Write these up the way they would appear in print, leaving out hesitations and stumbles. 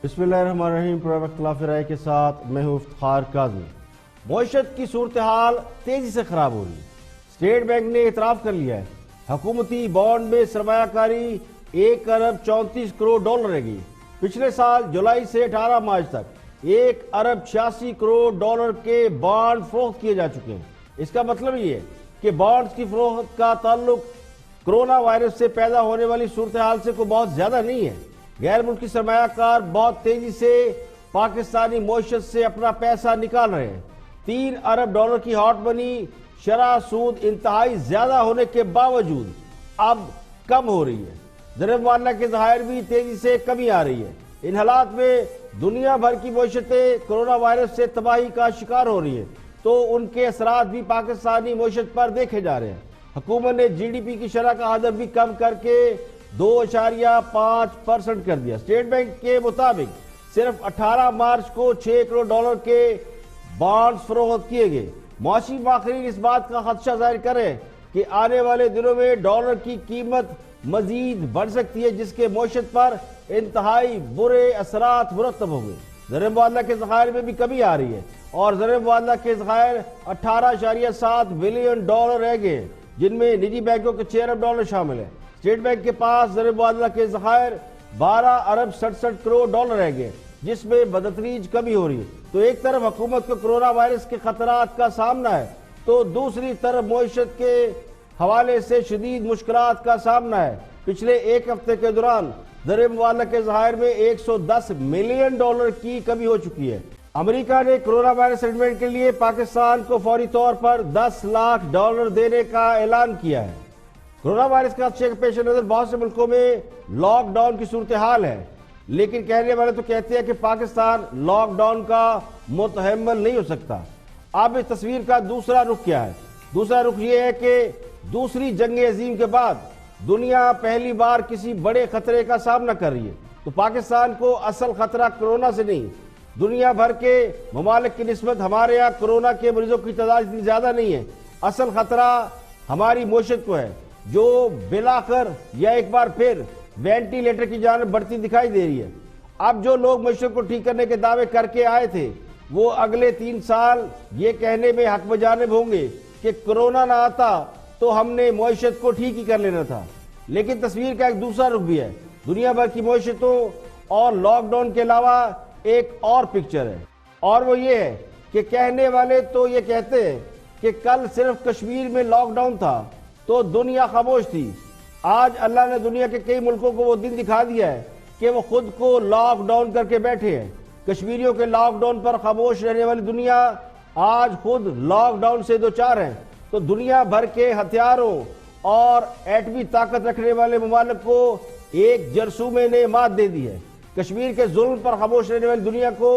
بسم اللہ الرحمن الرحیم۔ پروگرام اختلاف رائے کے ساتھ میں ہوں افتخار کاظمی۔ معیشت کی صورتحال تیزی سے خراب ہو رہی ہے۔ اسٹیٹ بینک نے اعتراف کر لیا ہے حکومتی بانڈ میں سرمایہ کاری 1 ارب 34 کروڑ ڈالر رہ گئی۔ پچھلے سال جولائی سے 18 مارچ تک 1 ارب 86 کروڑ ڈالر کے بانڈ فروخت کیے جا چکے ہیں۔ اس کا مطلب یہ ہے کہ بانڈز کی فروخت کا تعلق کرونا وائرس سے پیدا ہونے والی صورتحال سے کوئی بہت زیادہ نہیں ہے۔ غیر ملکی سرمایہ کار بہت تیزی سے پاکستانی معیشت سے اپنا پیسہ نکال رہے ہیں۔ 3 ارب ڈالر کی ہاٹ منی شرح سود انتہائی زیادہ ہونے کے باوجود اب کم ہو رہی ہے۔ زر معاملہ کے ذخائر بھی تیزی سے کمی آ رہی ہے۔ ان حالات میں دنیا بھر کی معیشتیں کرونا وائرس سے تباہی کا شکار ہو رہی ہیں تو ان کے اثرات بھی پاکستانی معیشت پر دیکھے جا رہے ہیں۔ حکومت نے جی ڈی پی کی شرح کا ہدف بھی کم کر کے 2.5% کر دیا۔ اسٹیٹ بینک کے مطابق صرف 18 مارچ کو 6 کروڑ ڈالر کے بانڈز فروخت کیے گئے۔ معاشی ماہرین اس بات کا خدشہ ظاہر کریں کہ آنے والے دنوں میں ڈالر کی قیمت مزید بڑھ سکتی ہے، جس کے معیشت پر انتہائی برے اثرات مرتب ہوں گے۔ زر مبادلہ کے ذخائر میں بھی کمی آ رہی ہے اور زر مبادلہ کے ذخائر 18.7 بلین ڈالر رہ گئے، جن میں نجی بینکوں کے 6 ارب ڈالر شامل ہیں۔ اسٹیٹ بینک کے پاس زر مبادلہ کے ذخائر 12 ارب 67 کروڑ ڈالر رہ گئے، جس میں بتدریج کمی ہو رہی ہے۔ تو ایک طرف حکومت کو کرونا وائرس کے خطرات کا سامنا ہے تو دوسری طرف معیشت کے حوالے سے شدید مشکلات کا سامنا ہے۔ پچھلے ایک ہفتے کے دوران زر مبادلہ کے ذخائر میں 110 ملین ڈالر کی کمی ہو چکی ہے۔ امریکہ نے کرونا وائرس سیٹلمنٹ کے لیے پاکستان کو فوری طور پر 10 لاکھ ڈالر دینے کا اعلان کیا ہے۔ کرونا وائرس کا خدشے کے پیش نظر بہت سے ملکوں میں لاک ڈاؤن کی صورتحال ہے، لیکن کہنے والے تو کہتے ہیں کہ پاکستان لاک ڈاؤن کا متحمل نہیں ہو سکتا۔ اب اس تصویر کا دوسرا رخ کیا ہے؟ دوسرا رخ یہ ہے کہ دوسری جنگ عظیم کے بعد دنیا پہلی بار کسی بڑے خطرے کا سامنا کر رہی ہے۔ تو پاکستان کو اصل خطرہ کرونا سے نہیں، دنیا بھر کے ممالک کی نسبت ہمارے یہاں کرونا کے مریضوں کی تعداد اتنی زیادہ نہیں ہے۔ اصل خطرہ ہماری معیشت کو ہے، جو بلاخر یا ایک بار پھر وینٹیلیٹر کی جانب بڑھتی دکھائی دے رہی ہے۔ اب جو لوگ معیشت کو ٹھیک کرنے کے دعوے کر کے آئے تھے وہ اگلے 3 سال یہ کہنے میں حق بجانب ہوں گے کہ کرونا نہ آتا تو ہم نے معیشت کو ٹھیک ہی کر لینا تھا۔ لیکن تصویر کا ایک دوسرا رخ بھی ہے۔ دنیا بھر کی معیشتوں اور لاک ڈاؤن کے علاوہ ایک اور پکچر ہے، اور وہ یہ ہے کہ کہنے والے تو یہ کہتے ہیں کہ کل صرف کشمیر میں لاک ڈاؤن تھا تو دنیا خاموش تھی۔ آج اللہ نے دنیا کے کئی ملکوں کو وہ دن دکھا دیا ہے کہ وہ خود کو لاک ڈاؤن کر کے بیٹھے ہیں۔ کشمیریوں کے لاک ڈاؤن پر خاموش رہنے والی دنیا آج خود لاک ڈاؤن سے دوچار ہے۔ تو دنیا بھر کے ہتھیاروں اور ایٹمی طاقت رکھنے والے ممالک کو ایک جرثومے نے مات دے دی ہے۔ کشمیر کے ظلم پر خاموش رہنے والی دنیا کو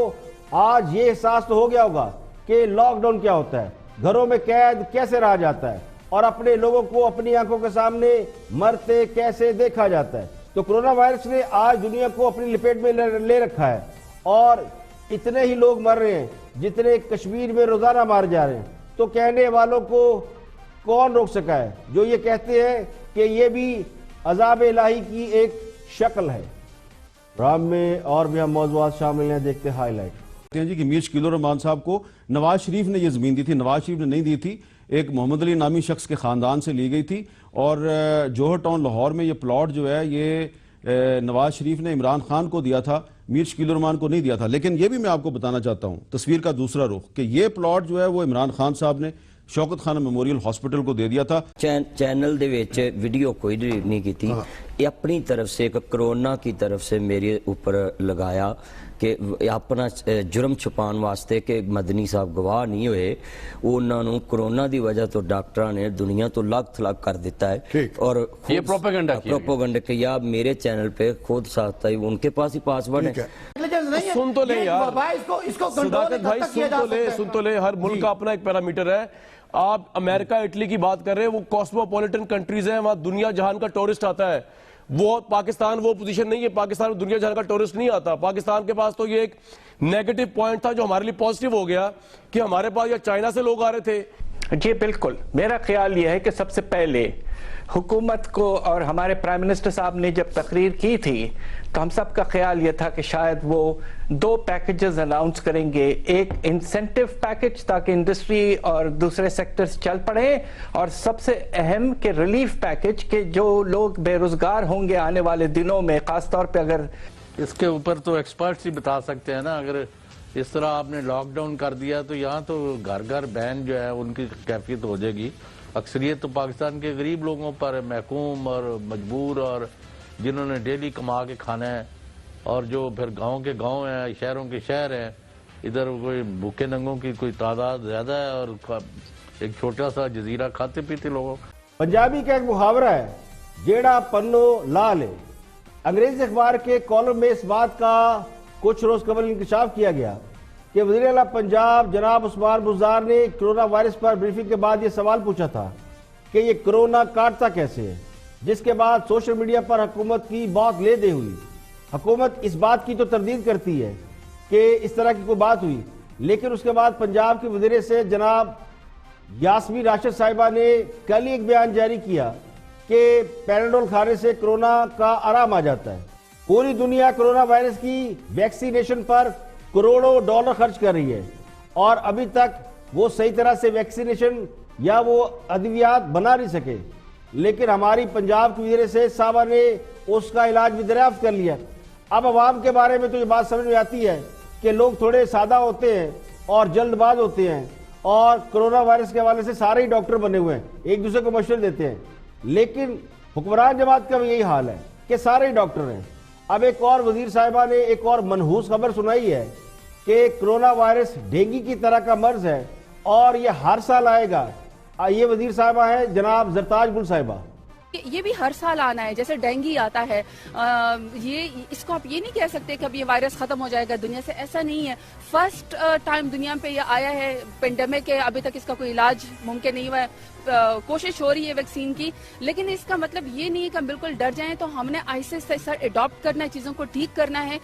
آج یہ احساس تو ہو گیا ہوگا کہ لاک ڈاؤن کیا ہوتا ہے، گھروں میں قید کیسے رہا جاتا ہے اور اپنے لوگوں کو اپنی آنکھوں کے سامنے مرتے کیسے دیکھا جاتا ہے۔ تو کرونا وائرس نے آج دنیا کو اپنی لپیٹ میں لے رکھا ہے اور اتنے ہی لوگ مر رہے ہیں جتنے کشمیر میں روزانہ مار جا رہے ہیں۔ تو کہنے والوں کو کون روک سکا ہے جو یہ کہتے ہیں کہ یہ بھی عذاب الہی کی ایک شکل ہے؟ پروگرام میں اور بھی ہم موضوعات شامل ہیں، دیکھتے ہائی لائٹ۔ جی کہ میر شکیل الرحمان صاحب کو نواز شریف نے یہ زمین دی تھی، نواز شریف نے نہیں دی تھی، ایک محمد علی نامی شخص کے خاندان سے لی گئی تھی، اور جوہر ٹاؤن لاہور میں یہ پلاٹ جو ہے یہ نواز شریف نے عمران خان کو دیا تھا، میر شکیل الرحمان کو نہیں دیا تھا۔ لیکن یہ بھی میں آپ کو بتانا چاہتا ہوں، تصویر کا دوسرا رخ، کہ یہ پلاٹ جو ہے وہ عمران خان صاحب نے شوکت خانہ میموریل ہاسپٹل کو دے دیا تھا۔ چینل دے ویچ ویڈیو کوئی ڈیلیٹ نہیں کی تھی، یہ اپنی طرف سے ایک کرونا کی طرف سے میرے اوپر لگایا کہ اپنا جرم چھپان واسطے کہ مدنی صاحب گواہ نہیں ہوئے، انہوں نے کرونا دی وجہ تو ڈاکٹرہ نے دنیا تو لاکھ تھلاک کر دیتا ہے اور یہ پروپیگنڈا کیا میرے چینل پہ خود ساتھ آئی، ان کے پاس ہی پاسورڈ ہے۔ سن تو لے یار صداقت بھائی، سن تو لے، ہر ملک کا اپنا ایک پیرامیٹر ہے۔ آپ امریکہ اٹلی کی بات کر رہے ہیں، وہ کاسموپولیٹن کنٹریز ہیں، وہاں دنیا جہان کا ٹورسٹ آتا ہے۔ وہ پاکستان وہ پوزیشن نہیں ہے، پاکستان میں دنیا جہان کا ٹورسٹ نہیں آتا۔ پاکستان کے پاس تو یہ ایک نیگیٹو پوائنٹ تھا جو ہمارے لیے پازیٹیو ہو گیا کہ ہمارے پاس یا چائنا سے لوگ آ رہے تھے جی بالکل، میرا خیال یہ ہے کہ سب سے پہلے حکومت کو اور ہمارے پرائم منسٹر صاحب نے جب تقریر کی تھی تو ہم سب کا خیال یہ تھا کہ شاید وہ 2 پیکیجز اناؤنس کریں گے، ایک انسینٹیو پیکیج تاکہ انڈسٹری اور دوسرے سیکٹرز چل پڑیں، اور سب سے اہم کہ ریلیف پیکیج کہ جو لوگ بے روزگار ہوں گے آنے والے دنوں میں، خاص طور پہ اگر اس کے اوپر تو ایکسپرٹس ہی بتا سکتے ہیں نا. اگر اس طرح آپ نے لاک ڈاؤن کر دیا تو یہاں تو گھر گھر بین جو ہے ان کی کیفیت ہو جائے گی. اکثریت تو پاکستان کے غریب لوگوں پر محکوم اور مجبور، اور جنہوں نے ڈیلی کما کے کھانا ہے، اور جو پھر گاؤں کے گاؤں ہیں، شہروں کے شہر ہیں. ادھر کوئی بھوکے ننگوں کی کوئی تعداد زیادہ ہے اور ایک چھوٹا سا جزیرہ کھاتے پیتے لوگوں. پنجابی کا ایک محاورہ ہے، جیڑا پنو لا لے. انگریزی اخبار کے کالم میں اس بات کا کچھ روز قبل انکشاف کیا گیا کہ وزیر اعلیٰ پنجاب جناب عثمان بزدار نے کرونا وائرس پر بریفنگ کے بعد یہ سوال پوچھا تھا کہ یہ کرونا کاٹتا کیسے ہے، جس کے بعد سوشل میڈیا پر حکومت کی بہت لے دے ہوئی. حکومت اس بات کی تو تردید کرتی ہے کہ اس طرح کی کوئی بات ہوئی، لیکن اس کے بعد پنجاب کے وزیر سے جناب یاسمین راشد صاحبہ نے کل ایک بیان جاری کیا کہ پیناڈول کھانے سے کرونا کا آرام آ جاتا ہے. پوری دنیا کرونا وائرس کی ویکسینیشن پر کروڑوں ڈالر خرچ کر رہی ہے، اور ابھی تک وہ صحیح طرح سے ویکسینیشن یا وہ ادویات بنا نہیں سکے. لیکن ہماری پنجاب کی وزیر صحت صاحبہ نے اس کا علاج بھی دریافت کر لیا. اب عوام کے بارے میں تو یہ بات سمجھ میں آتی ہے کہ لوگ تھوڑے سادہ ہوتے ہیں اور جلد باز ہوتے ہیں، اور کرونا وائرس کے حوالے سے سارے ہی ڈاکٹر بنے ہوئے ہیں، ایک دوسرے کو مشورے دیتے ہیں. لیکن حکمران جماعت کا بھی یہی حال ہے کہ سارے ہی ڈاکٹر ہیں. اب ایک اور وزیر صاحبہ نے ایک اور منحوس خبر سنائی ہے کہ کرونا وائرس ڈینگی کی طرح کا مرض ہے اور یہ ہر سال آئے گا. یہ وزیر صاحبہ ہیں جناب زرتاج گل صاحبہ. یہ بھی ہر سال آنا ہے، جیسے ڈینگی آتا ہے. یہ اس کو آپ یہ نہیں کہہ سکتے کہ اب یہ وائرس ختم ہو جائے گا دنیا سے، ایسا نہیں ہے. فرسٹ ٹائم دنیا پہ یہ آیا ہے پینڈیمک ہے، ابھی تک اس کا کوئی علاج ممکن نہیں ہوا ہے. کوشش ہو رہی ہے ویکسین کی، لیکن اس کا مطلب یہ نہیں ہے کہ ہم بالکل ڈر جائیں. تو ہم نے آہستہ آہستہ اڈاپٹ کرنا ہے، چیزوں کو ٹھیک کرنا ہے.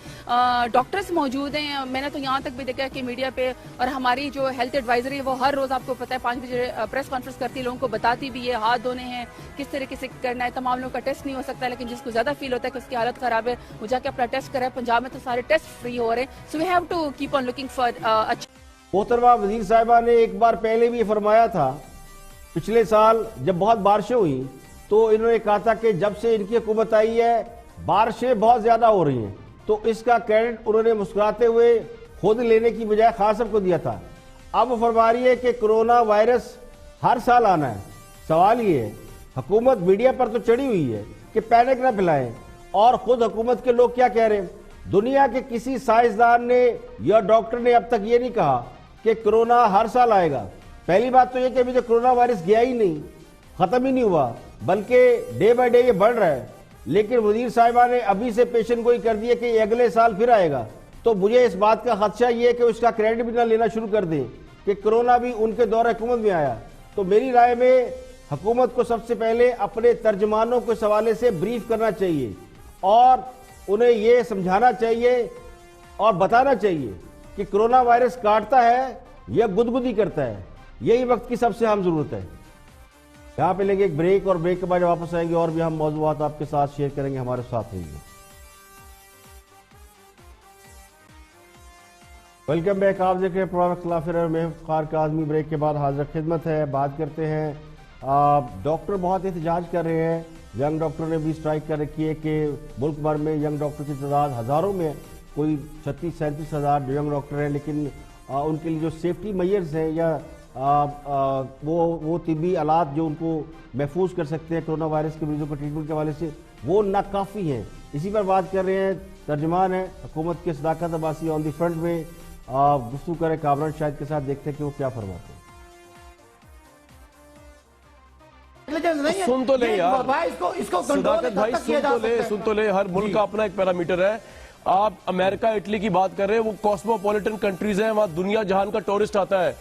ڈاکٹرز موجود ہیں، میں نے تو یہاں تک بھی دیکھا کہ میڈیا پہ، اور ہماری جو ہیلتھ ایڈوائزری ہے وہ ہر روز آپ کو پتہ ہے 5 بجے پریس کانفرنس کرتی ہے، لوگوں کو بتاتی بھی ہے ہاتھ دھونے ہیں، کس طریقے سے کرنا ہے. تمام لوگوں کا ٹیسٹ نہیں ہو سکتا، لیکن جس کو زیادہ فیل ہوتا ہے کہ اس کی حالت خراب ہے وہ جا کے اپنا ٹیسٹ کرے. پنجاب میں تو سارے ٹیسٹ فری ہو رہے ہیں. So we have to keep on looking for اچھا. محترمہ وزیر صاحبہ نے ایک بار پہلے بھی یہ فرمایا تھا، پچھلے سال جب بہت بارشیں ہوئی تو انہوں نے کہا تھا کہ جب سے ان کی حکومت آئی ہے بارشیں بہت زیادہ ہو رہی ہیں. تو اس کا کریڈٹ انہوں نے مسکراتے ہوئے خود لینے کی بجائے خان صاحب کو دیا تھا. اب وہ فرما رہی ہے کہ کرونا وائرس ہر سال آنا ہے. سوال یہ ہے، حکومت میڈیا پر تو چڑھی ہوئی ہے کہ پینک نہ پھیلائیں، اور خود حکومت کے لوگ کیا کہہ رہے ہیں؟ دنیا کے کسی سائنسدان نے یا ڈاکٹر نے اب تک یہ نہیں کہا کہ کرونا ہر سال آئے گا. پہلی بات تو یہ کہ ابھی تو کرونا وائرس گیا ہی نہیں، ختم ہی نہیں ہوا، بلکہ ڈے بائی ڈے یہ بڑھ رہا ہے. لیکن وزیر صاحبہ نے ابھی سے پیشن گوئی کر دی ہے کہ یہ اگلے سال پھر آئے گا. تو مجھے اس بات کا خدشہ یہ ہے کہ اس کا کریڈٹ بھی نہ لینا شروع کر دیں کہ کرونا بھی ان کے دور حکومت میں آیا. تو میری رائے میں حکومت کو سب سے پہلے اپنے ترجمانوں کو اس حوالے سے بریف کرنا چاہیے، اور انہیں یہ سمجھانا چاہیے اور بتانا چاہیے کہ کرونا وائرس کاٹتا ہے یا گدگدی کرتا ہے. یہی وقت کی سب سے اہم ضرورت ہے. یہاں پہ لیں گے ایک بریک، اور بریک کے بعد واپس آئیں گے اور بھی ہم موضوعات آپ کے ساتھ شیئر کریں گے. ہمارے ساتھ رہیے. Welcome back. آپ دیکھ رہے ہیں پروگرام اختلاف رائے، میں افتخار کاظمی. بریک کے بعد حاضر خدمت ہے. بات کرتے ہیں، ڈاکٹر بہت احتجاج کر رہے ہیں. ینگ ڈاکٹر نے بھی اسٹرائک کر رکھی ہے کہ ملک بھر میں ینگ ڈاکٹر کی تعداد ہزاروں میں، کوئی 36-37 ہزار ینگ ڈاکٹر ہیں، لیکن ان کے لیے جو سیفٹی میئرز ہیں یا وہ طبی آلات جو ان کو محفوظ کر سکتے ہیں کرونا وائرس کے مریضوں کو ٹریٹمنٹ کے حوالے سے، وہ ناکافی ہیں. اسی پر بات کر رہے ہیں. ترجمان ہیں حکومت کے صداقت عباسی آن دی فرنٹ میں. گفتگو کریں کامران شاہد کے ساتھ، دیکھتے ہیں کہ وہ کیا فرماتے ہیں. سن تو لے یار صداقت بھائی، سن تو لے. ہر ملک کا اپنا ایک پیرامیٹر ہے. آپ امریکہ اٹلی کی بات کر رہے ہیں، وہ کاسموپولیٹن کنٹریز ہیں، وہاں دنیا جہان کا ٹورسٹ آتا ہے.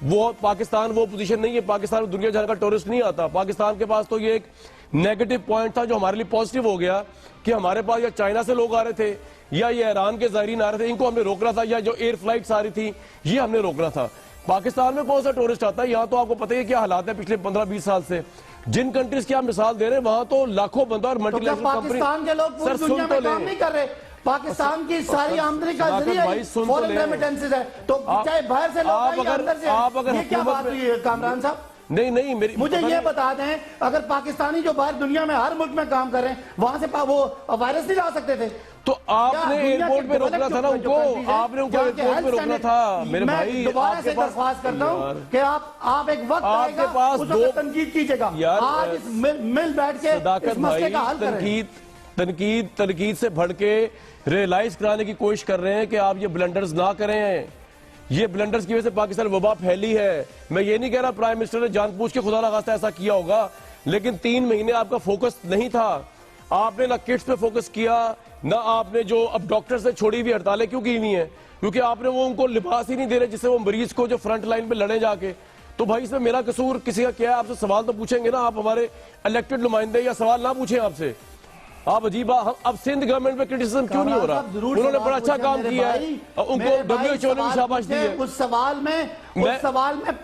وہ پاکستان وہ پوزیشن نہیں ہے. پاکستان میں دنیا جہان کا ٹورسٹ نہیں آتا. پاکستان کے پاس تو یہ ایک نیگیٹو پوائنٹ تھا جو ہمارے لیے پازیٹیو ہو گیا کہ ہمارے پاس یا چائنا سے لوگ آ رہے تھے یا یہ ایران کے زائرین آ رہے تھے، ان کو ہم نے روکنا تھا، یا جو ایئر فلائٹس آ رہی تھی یہ ہم نے روکنا تھا. پاکستان میں کون سا ٹورسٹ آتا ہے؟ یہاں تو آپ کو پتہ ہے کیا حالات ہے پچھلے 15-20 سال سے. جن کنٹریز کی آپ مثال دے رہے ہیں وہاں تو لاکھوں بندہ اور ملٹی نیشنل کمپنی. پاکستان کے لوگ پوری دنیا میں کام نہیں کر رہے. پاکستان کی ساری آمدنی کا ذریعہ فورن ریمیٹنسز ہے. تو چاہے باہر سے لوگ آئیں اندر سے, یہ کیا بات ہوئی ہے کامران صاحب؟ نہیں مجھے یہ بتا دیں, اگر پاکستانی جو باہر دنیا میں ہر ملک میں کام کر رہے ہیں وہاں سے وہ وائرس نہیں لا سکتے تھے؟ تو آپ نے ایئرپورٹ پہ روکنا تھا نا ان کو, آپ نے ان کو ایئرپورٹ پہ روکنا تھا. میرے بھائی میں دوبارہ سے درخواست کرتا ہوں کہ آپ ایک وقت آئے گا اس وقت تنقید کیجئے گا. آج اس مل بیٹھ کے اس مسئلے کا حل کریں. تنقید سے بڑھ کے ریئلائز کرانے کی کوشش کر رہے ہیں کہ آپ یہ بلنڈرز نہ کریں. یہ بلنڈرز کی وجہ سے پاکستان وبا پھیلی ہے. میں یہ نہیں کہہ رہا پرائم منسٹر نے جان بوجھ کے خدا نخواستہ ایسا کیا ہوگا, لیکن 3 مہینے آپ کا فوکس نہیں تھا. آپ نے نہ کٹس پہ فوکس کیا, نہ آپ نے جو اب ڈاکٹر سے چھوڑی ہوئی ہڑتالیں کیوں کی نہیں ہے, کیونکہ آپ نے وہ ان کو لباس ہی نہیں دے رہے جس سے وہ مریض کو جو فرنٹ لائن پہ لڑے جا کے. تو بھائی اس میں میرا قصور کسی کا کیا ہے؟ آپ سے سوال تو پوچھیں گے نا, آپ ہمارے الیکٹڈ نمائندے, یا سوال نہ پوچھیں آپ سے. آپ عجیب, اب سندھ گورنمنٹ پہ کرٹیسزم کیوں نہیں ہو رہا؟ انہوں نے بڑا اچھا کام کیا ہے, ان کو WHO نے بھی شاباش دی ہے. اس سوال میں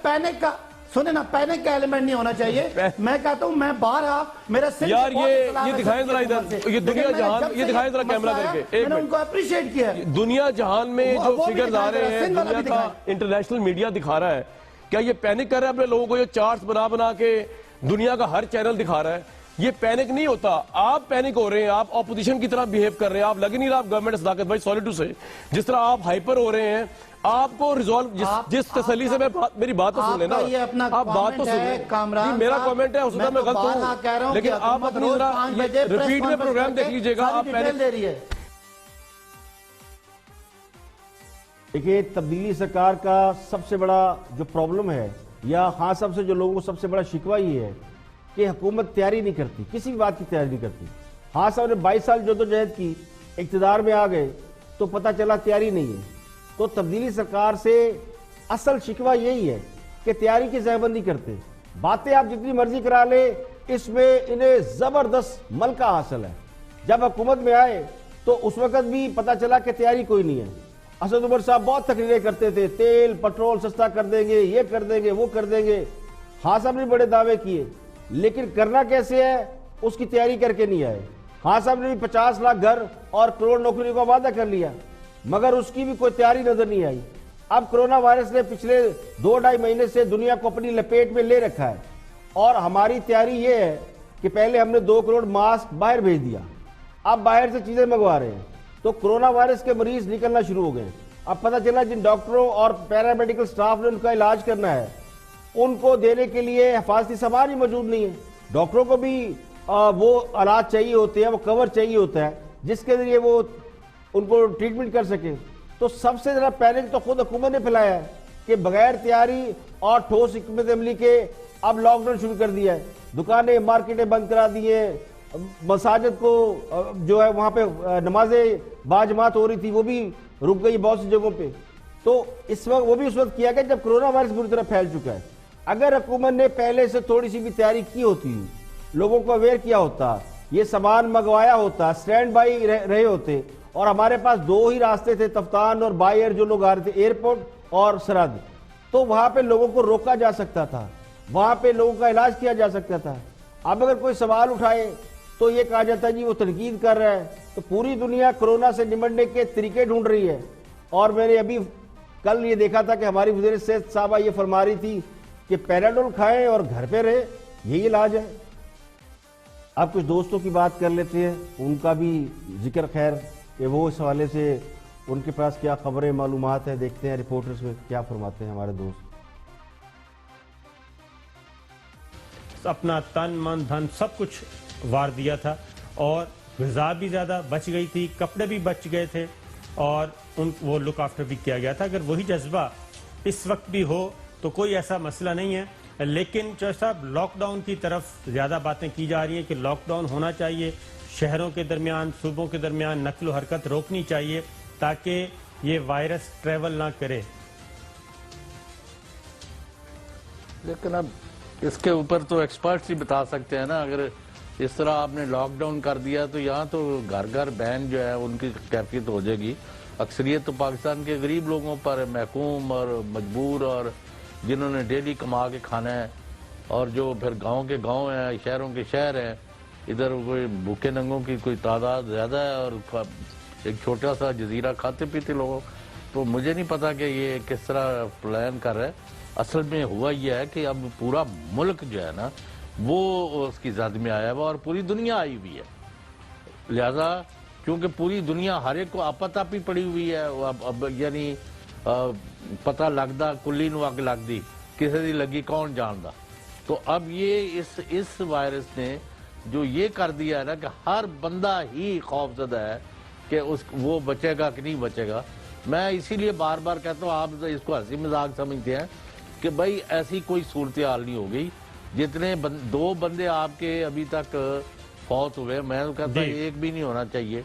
پینک کا سنیں نا, پینک کا ایلیمنٹ نہیں ہونا چاہیے. میں کہتا ہوں میں باہر میرا یار یہ دکھائیں ذرا ادھر, یہ دنیا جہان, یہ دکھائیں ذرا کیمرہ کر کے, ایک میں نے ان کو اپریشیٹ کیا ہے. دنیا جہان میں جو فگرز آ رہے ہیں, دنیا کا انٹرنیشنل میڈیا دکھا رہا ہے, کیا یہ پینک کر رہا ہے اپنے لوگوں کو؟ یہ چارٹس بنا کے دنیا کا ہر چینل دکھا رہا ہے. یہ پینک نہیں ہوتا, آپ پینک ہو رہے ہیں, آپ اپوزیشن کی طرح بیہیو کر رہے ہیں. آپ لگ نہیں رہا آپ گورنمنٹ صداقت بھائی, سوری ٹو سے, جس طرح آپ ہائپر ہو رہے ہیں. آپ کو ریزالو جس تسلی سے میں میری بات تو سن لینا, آپ بات تو سن لیں. میرا کامنٹ ہے, اس میں غلط ہوں, لیکن آپ اپنی ذرا ریپیٹ میں پروگرام دیکھ لیجئے گا. آپ پینک دے رہی ہے. دیکھیے, تبدیلی سرکار کا سب سے بڑا جو پرابلم ہے, یا خان صاحب سے جو لوگوں کو سب سے بڑا شکوہ یہ ہے کہ حکومت تیاری نہیں کرتی, کسی بھی بات کی تیاری نہیں کرتی. خان صاحب نے 22 سال جدوجہد کی, اقتدار میں آ گئے تو پتہ چلا تیاری نہیں ہے. تو تبدیلی سرکار سے اصل شکوہ یہی ہے کہ تیاری کی ذہبندی کرتے. باتیں آپ جتنی مرضی کرا لے, اس میں انہیں زبردست ملکہ حاصل ہے. جب حکومت میں آئے تو اس وقت بھی پتہ چلا کہ تیاری کوئی نہیں ہے. اسد عمر صاحب بہت تقریریں کرتے تھے, تیل پٹرول سستا کر دیں گے, یہ کر دیں گے, وہ کر دیں گے. خان صاحب نے بڑے دعوے کیے, لیکن کرنا کیسے ہے اس کی تیاری کر کے نہیں آئے. خان صاحب نے بھی 50 لاکھ گھر اور کروڑ نوکری کا وعدہ کر لیا, مگر اس کی بھی کوئی تیاری نظر نہیں آئی. اب کرونا وائرس نے پچھلے 2-2.5 مہینے سے دنیا کو اپنی لپیٹ میں لے رکھا ہے, اور ہماری تیاری یہ ہے کہ پہلے ہم نے 2 کروڑ ماسک باہر بھیج دیا, اب باہر سے چیزیں منگوا رہے ہیں. تو کرونا وائرس کے مریض نکلنا شروع ہو گئے. اب پتہ چلا جن ڈاکٹروں اور پیرامیڈیکل سٹاف نے ان کا علاج کرنا ہے, ان کو دینے کے لیے حفاظتی سامان ہی موجود نہیں ہے. ڈاکٹروں کو بھی وہ آلات چاہیے ہوتے ہیں, وہ کور چاہیے ہوتا ہے جس کے ذریعے وہ ان کو ٹریٹمنٹ کر سکیں. تو سب سے زیادہ پینک تو خود حکومت نے پھیلایا ہے کہ بغیر تیاری اور ٹھوس حکمت عملی کے اب لاک ڈاؤن شروع کر دیا ہے. دکانیں مارکیٹیں بند کرا دی ہیں, مساجد کو جو ہے وہاں پہ نمازیں باجماعت ہو رہی تھی وہ بھی رک گئی بہت سی جگہوں پہ. تو اس وقت وہ بھی اس وقت کیا گیا جب کرونا وائرس بری طرح پھیل چکا ہے. اگر حکومت نے پہلے سے تھوڑی سی بھی تیاری کی ہوتی, لوگوں کو اویئر کیا ہوتا, یہ سامان منگوایا ہوتا, سٹینڈ بائی رہے ہوتے, اور ہمارے پاس 2 ہی راستے تھے, تفتان اور بائی ایئر جو لوگ آ رہے تھے, ایئرپورٹ اور سرحد, تو وہاں پہ لوگوں کو روکا جا سکتا تھا, وہاں پہ لوگوں کا علاج کیا جا سکتا تھا. اب اگر کوئی سوال اٹھائے تو یہ کہا جاتا ہے جی وہ تنقید کر رہا ہے. تو پوری دنیا کرونا سے نمٹنے کے طریقے ڈھونڈ رہی ہے, اور میں نے ابھی کل یہ دیکھا تھا کہ ہماری وزیر صحت صاحبہ یہ فرما رہی تھی کہ پیراڈول کھائیں اور گھر پہ رہے, یہی علاج ہے. اب کچھ دوستوں کی بات کر لیتے ہیں, ان کا بھی ذکر خیر کہ وہ اس حوالے سے ان کے پاس کیا خبریں معلومات ہیں. دیکھتے ہیں رپورٹرز میں کیا فرماتے ہیں ہمارے دوست. اپنا تن من دھن سب کچھ وار دیا تھا, اور غذا بھی زیادہ بچ گئی تھی, کپڑے بھی بچ گئے تھے, اور وہ لک آفٹر بھی کیا گیا تھا. اگر وہی جذبہ اس وقت بھی ہو تو کوئی ایسا مسئلہ نہیں ہے. لیکن چودھری صاحب, لاک ڈاؤن کی طرف زیادہ باتیں کی جا رہی ہیں کہ لاک ڈاؤن ہونا چاہیے, شہروں کے درمیان, صوبوں کے درمیان نقل و حرکت روکنی چاہیے تاکہ یہ وائرس ٹریول نہ کرے. لیکن اب اس کے اوپر تو ایکسپرٹس ہی بتا سکتے ہیں نا. اگر اس طرح آپ نے لاک ڈاؤن کر دیا تو یہاں تو گھر گھر بین جو ہے ان کی کیفیت ہو جائے گی. اکثریت تو پاکستان کے غریب لوگوں پر محکوم اور مجبور اور جنہوں نے ڈیلی کما کے کھانا ہے اور جو پھر گاؤں کے گاؤں ہیں شہروں کے شہر ہیں ادھر کوئی بھوکے ننگوں کی کوئی تعداد زیادہ ہے اور ایک چھوٹا سا جزیرہ کھاتے پیتے لوگوں تو مجھے نہیں پتا کہ یہ کس طرح پلان کر رہا ہے اصل میں ہوا یہ ہے کہ اب پورا ملک جو ہے نا وہ اس کی زد میں آیا ہوا اور پوری دنیا آئی ہوئی ہے لہذا کیونکہ پوری دنیا ہر ایک کو آپی پڑی ہوئی ہے اب یعنی پتہ لگدا کلی نو اگ لگدی کسی دی لگی کون جاندا تو اب یہ اس وائرس نے جو یہ کر دیا ہے نا کہ ہر بندہ ہی خوف زدہ ہے کہ وہ بچے گا کہ نہیں بچے گا میں اسی لیے بار بار کہتا ہوں آپ اس کو ہنسی مذاق سمجھتے ہیں کہ بھائی ایسی کوئی صورتحال نہیں ہو گئی جتنے 2 بندے آپ کے ابھی تک فوت ہوئے میں تو کہتا ہوں ایک بھی نہیں ہونا چاہیے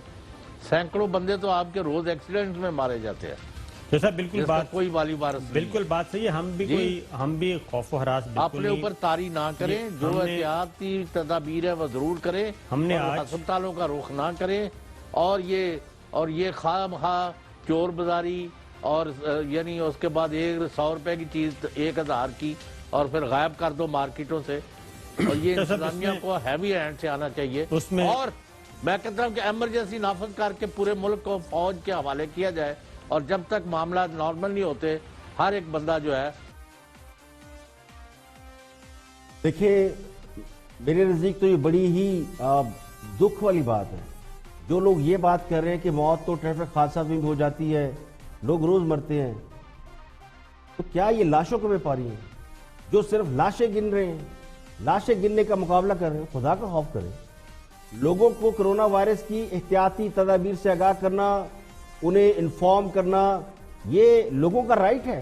سینکڑوں بندے تو آپ کے روز ایکسیڈنٹ میں مارے جاتے ہیں جیسا بالکل بات کوئی والی وارث بالکل بات صحیح ہے ہم بھی خوف و ہراس اپنے اوپر طاری نہ کریں جو احتیاطی تدابیر ہے وہ ضرور کریں ہم نے ہسپتالوں کا رخ نہ کریں اور یہ خواہ مخواہ چور بازاری اور یعنی اس کے بعد 100 روپے کی چیز 1000 کی اور پھر غائب کر دو مارکیٹوں سے اور یہ انتظامیہ کو ہیوی ہینڈ سے آنا چاہیے اور میں کہتا ہوں کہ ایمرجنسی نافذ کر کے پورے ملک کو فوج کے حوالے کیا جائے اور جب تک معاملات نارمل نہیں ہوتے ہر ایک بندہ جو ہے دیکھیں میرے نزدیک تو یہ بڑی ہی دکھ والی بات ہے جو لوگ یہ بات کر رہے ہیں کہ موت تو ٹریفک حادثات میں بھی ہو جاتی ہے لوگ روز مرتے ہیں تو کیا یہ لاشوں کو بیپاری ہیں جو صرف لاشیں گن رہے ہیں لاشیں گننے کا مقابلہ کر رہے ہیں خدا کا خوف کریں لوگوں کو کرونا وائرس کی احتیاطی تدابیر سے آگاہ کرنا انہیں انفارم کرنا یہ لوگوں کا رائٹ ہے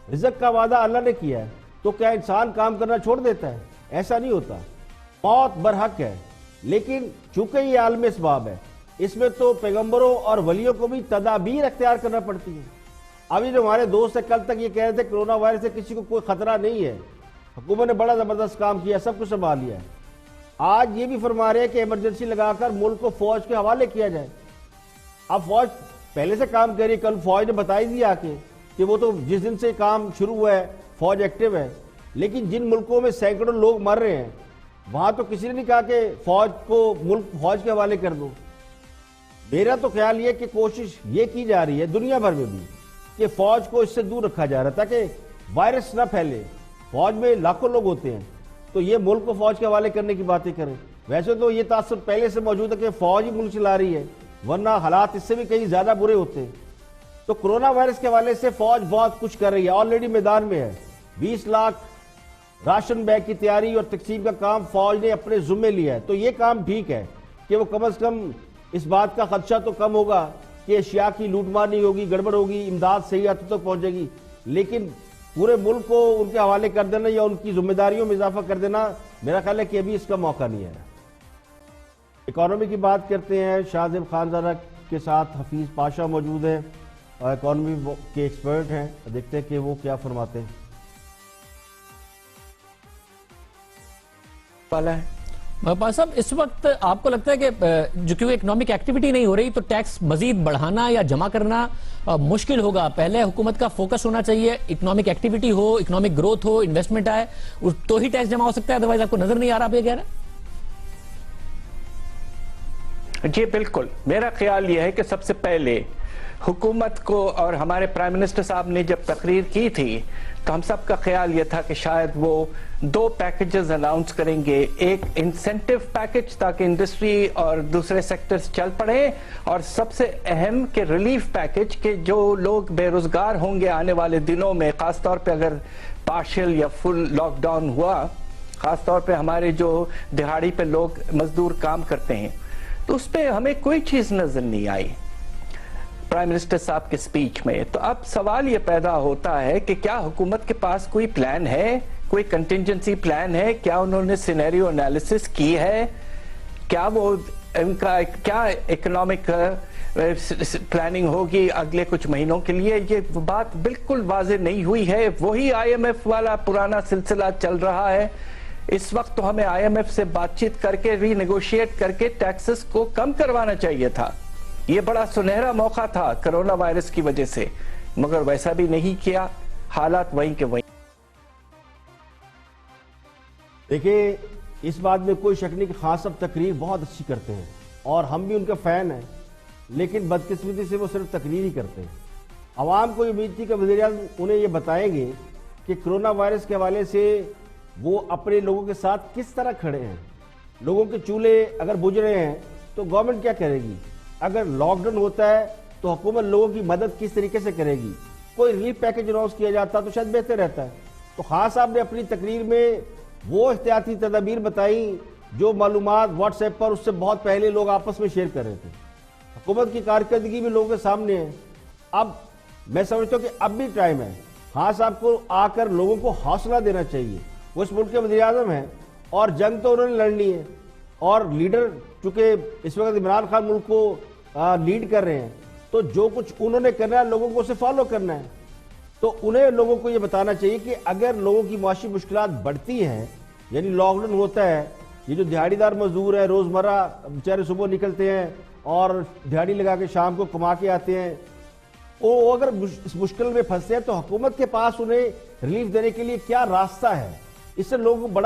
رزق کا وعدہ اللہ نے کیا ہے تو کیا انسان کام کرنا چھوڑ دیتا ہے ایسا نہیں ہوتا موت برحق ہے لیکن چونکہ یہ عالم اسباب ہے اس میں تو پیغمبروں اور ولیوں کو بھی تدابیر اختیار کرنا پڑتی ہے ابھی جو ہمارے دوست ہے کل تک یہ کہہ رہے تھے کرونا وائرس سے کسی کو کوئی خطرہ نہیں ہے حکومت نے بڑا زبردست کام کیا سب کچھ سنبھال لیا ہے آج یہ بھی فرما رہے ہیں کہ ایمرجنسی لگا کر ملک کو فوج کے حوالے کیا جائے اب فوج پہلے سے کام کر رہی ہے کل فوج نے بتائی دیا کہ وہ تو جس دن سے کام شروع ہوا ہے فوج ایکٹیو ہے لیکن جن ملکوں میں سینکڑوں لوگ مر رہے ہیں وہاں تو کسی نے نہیں کہا کہ فوج کو ملک فوج کے حوالے کر دو میرا تو خیال یہ کہ کوشش یہ کی جا رہی ہے دنیا بھر میں بھی کہ فوج کو اس سے دور رکھا جا رہا تاکہ وائرس نہ پھیلے فوج میں لاکھوں لوگ ہوتے ہیں تو یہ ملک کو فوج کے حوالے کرنے کی باتیں کریں ویسے تو یہ تاثر پہلے سے موجود ہے کہ فوج ہی ملک چلا رہی ہے ورنہ حالات اس سے بھی کہیں زیادہ برے ہوتے ہیں تو کرونا وائرس کے حوالے سے فوج بہت کچھ کر رہی ہے آلریڈی میدان میں ہے 20 لاکھ راشن بیگ کی تیاری اور تقسیم کا کام فوج نے اپنے ذمے لیا ہے تو یہ کام ٹھیک ہے کہ وہ کم از کم اس بات کا خدشہ تو کم ہوگا کہ اشیاء کی لوٹ مار نہیں ہوگی گڑبڑ ہوگی امداد صحیح ہاتھوں تک پہنچے گی لیکن پورے ملک کو ان کے حوالے کر دینا یا ان کی ذمہ داریوں میں اضافہ کر دینا میرا خیال ہے کہ ابھی اس کا موقع نہیں ہے اکانومی کی بات کرتے ہیں شاہزیب خانزادہ کے ساتھ حفیظ پاشا موجود ہیں اور اکانومی کے ایکسپرٹ ہیں دیکھتے ہیں کہ وہ کیا فرماتے ہیں صاحب اس وقت آپ کو لگتا ہے کہ جو کہ اکنامک ایکٹیویٹی نہیں ہو رہی تو ٹیکس مزید بڑھانا یا جمع کرنا مشکل ہوگا پہلے حکومت کا فوکس ہونا چاہیے اکنامک ایکٹیویٹی ہو اکنامک گروتھ ہو انویسٹمنٹ آئے تو ہی ٹیکس جمع ہو سکتا ہے ادروائز آپ کو نظر نہیں آ رہا آپ یہ کہہ رہے ہیں جی بالکل میرا خیال یہ ہے کہ سب سے پہلے حکومت کو اور ہمارے پرائم منسٹر صاحب نے جب تقریر کی تھی تو ہم سب کا خیال یہ تھا کہ شاید وہ 2 پیکیجز اناؤنس کریں گے ایک انسینٹیو پیکیج تاکہ انڈسٹری اور دوسرے سیکٹرز چل پڑے اور سب سے اہم کہ ریلیف پیکیج کہ جو لوگ بے روزگار ہوں گے آنے والے دنوں میں خاص طور پہ اگر پارشل یا فل لاک ڈاؤن ہوا خاص طور پہ ہمارے جو دہاڑی پہ لوگ مزدور کام کرتے ہیں تو اس پہ ہمیں کوئی چیز نظر نہیں آئی پرائم منسٹر صاحب کے سپیچ میں تو اب سوال یہ پیدا ہوتا ہے کہ کیا حکومت کے پاس کوئی پلان ہے کوئی کنٹینجنسی پلان ہے کیا انہوں نے سینیریو انالیسس کی ہے کیا وہ ان کا کیا اکنامک پلاننگ ہوگی اگلے کچھ مہینوں کے لیے یہ بات بالکل واضح نہیں ہوئی ہے وہی IMF والا پرانا سلسلہ چل رہا ہے اس وقت تو ہمیں IMF سے بات چیت کر کے ری نیگوشیٹ کر کے ٹیکسز کو کم کروانا چاہیے تھا یہ بڑا سنہرا موقع تھا کرونا وائرس کی وجہ سے، مگر ویسا بھی نہیں کیا، حالات وہیں کے وہیں۔ دیکھیں اس بات میں کوئی شک نہیں کہ خان صاحب تقریر بہت اچھی کرتے ہیں اور ہم بھی ان کا فین ہیں، لیکن بدقسمتی سے وہ صرف تقریر ہی کرتے ہیں۔ عوام کو یہ امید تھی کہ وزیر اعظم انہیں یہ بتائیں گے کہ کرونا وائرس کے حوالے سے وہ اپنے لوگوں کے ساتھ کس طرح کھڑے ہیں۔ لوگوں کے چولہے اگر بجھ رہے ہیں تو گورنمنٹ کیا کرے گی؟ اگر لاک ڈاؤن ہوتا ہے تو حکومت لوگوں کی مدد کس طریقے سے کرے گی؟ کوئی ریلیف پیکج اناؤنس کیا جاتا تو شاید بہتر رہتا ہے۔ تو خان صاحب نے اپنی تقریر میں وہ احتیاطی تدابیر بتائیں جو معلومات واٹس ایپ پر اس سے بہت پہلے لوگ آپس میں شیئر کر رہے تھے۔ حکومت کی کارکردگی بھی لوگوں کے سامنے ہے۔ اب میں سمجھتا ہوں کہ اب بھی ٹائم ہے، خان صاحب کو آ کر لوگوں کو حوصلہ دینا چاہیے۔ وہ اس ملک کے وزیر اعظم ہیں اور جنگ تو انہوں نے لڑنی ہے، اور لیڈر چونکہ اس وقت عمران خان ملک کو لیڈ کر رہے ہیں، تو جو کچھ انہوں نے کرنا ہے لوگوں کو اسے فالو کرنا ہے۔ تو انہیں لوگوں کو یہ بتانا چاہیے کہ اگر لوگوں کی معاشی مشکلات بڑھتی ہیں، یعنی لاک ڈاؤن ہوتا ہے، یہ جو دیہڑی دار مزدور ہے روزمرہ بیچارے صبح نکلتے ہیں اور دیہڑی لگا کے شام کو کما کے آتے ہیں، وہ اگر اس مشکل میں پھنسے ہیں تو حکومت کے پاس انہیں ریلیف دینے کے لیے کیا راستہ ہے؟ اس سے لوگوں کو